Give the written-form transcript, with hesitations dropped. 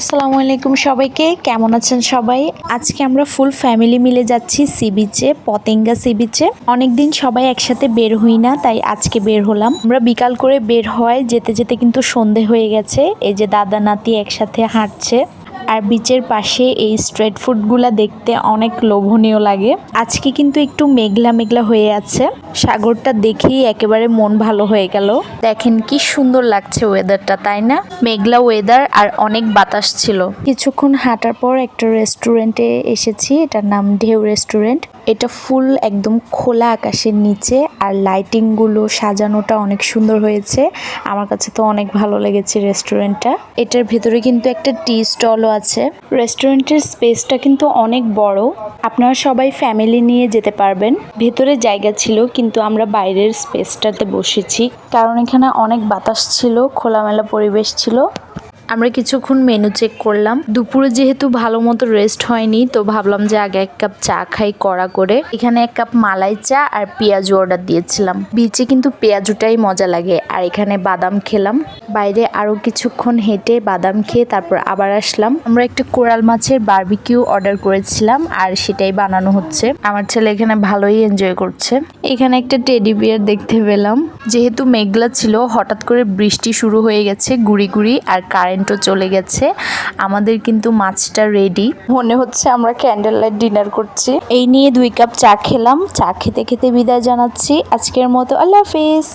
আসসালামু আলাইকুম সবাইকে, কেমন আছেন সবাই? আজকে আমরা ফুল ফ্যামিলি মিলে যাচ্ছি সি বিচে, পতেঙ্গা সি বিচে। অনেকদিন সবাই একসাথে বের হই না, তাই আজকে বের হলাম। আমরা বিকাল করে বের হয়, যেতে যেতে কিন্তু সন্ধে হয়ে গেছে। এই যে দাদা নাতি একসাথে হাঁটছে, আর বিচের পাশে এই স্ট্রিট ফুডগুলা দেখতে অনেক লোভনীয় লাগে। আজকে কিন্তু একটু মেঘলা মেঘলা হয়ে আছে, সাগরটা দেখেই একেবারে মন ভালো হয়ে গেল। দেখেন কি সুন্দর লাগছে ওয়েদারটা, তাই না? মেঘলা ওয়েদার আর অনেক বাতাস ছিল। কিছুক্ষণ হাঁটার পর একটা রেস্টুরেন্টে এসেছি, এটার নাম ঢেউ রেস্টুরেন্ট। এটা ফুল একদম খোলা আকাশের নিচে, আর লাইটিং গুলো সাজানোটা অনেক সুন্দর হয়েছে। আমার কাছে তো অনেক ভালো লেগেছে রেস্টুরেন্টটা। এটার ভেতরে কিন্তু একটা টি স্টলও আছে। রেস্টুরেন্টের স্পেসটা কিন্তু অনেক বড়, আপনারা সবাই ফ্যামিলি নিয়ে যেতে পারবেন। ভেতরে জায়গা ছিল, কিন্তু আমরা বাইরের স্পেসটাতে বসেছি, কারণ এখানে অনেক বাতাস ছিল, খোলামেলা পরিবেশ ছিল। আমরা কিছুক্ষণ মেনু চেক করলাম। দুপুরে যেহেতু ভালো মতো রেস্ট হয়নি, তো ভাবলাম যে আগে এক কাপ চা খাই কড়া করে। এখানে এক কাপ মালাই চা আর পেঁয়াজু অর্ডার দিয়েছিলাম। বিচে কিন্তু পেঁয়াজুটাই মজা লাগে। আর এখানে বাদাম খেলাম। বাইরে আরো কিছুক্ষণ হেঁটে বাদাম খেয়ে তারপর আবার আসলাম। আমরা একটা কোরাল মাছের বারবিকিউ অর্ডার করেছিলাম, আর সেটাই বানানো হচ্ছে। আমার ছেলে এখানে ভালোই এনজয় করছে। এখানে একটা টেডি বিয়ার দেখতে পেলাম। যেহেতু মেঘলা ছিল, হঠাৎ করে বৃষ্টি শুরু হয়ে গেছে গুড়ি গুড়ি, আর কারেন্টও চলে গেছে। আমাদের কিন্তু মাছটা রেডি, মনে হচ্ছে আমরা ক্যান্ডেল লাইট ডিনার করছি। এই নিয়ে 2 কাপ চা খেলাম। চা খেতে খেতে বিদায় জানাচ্ছি। আজকের মতো আল্লাহ হাফেজ।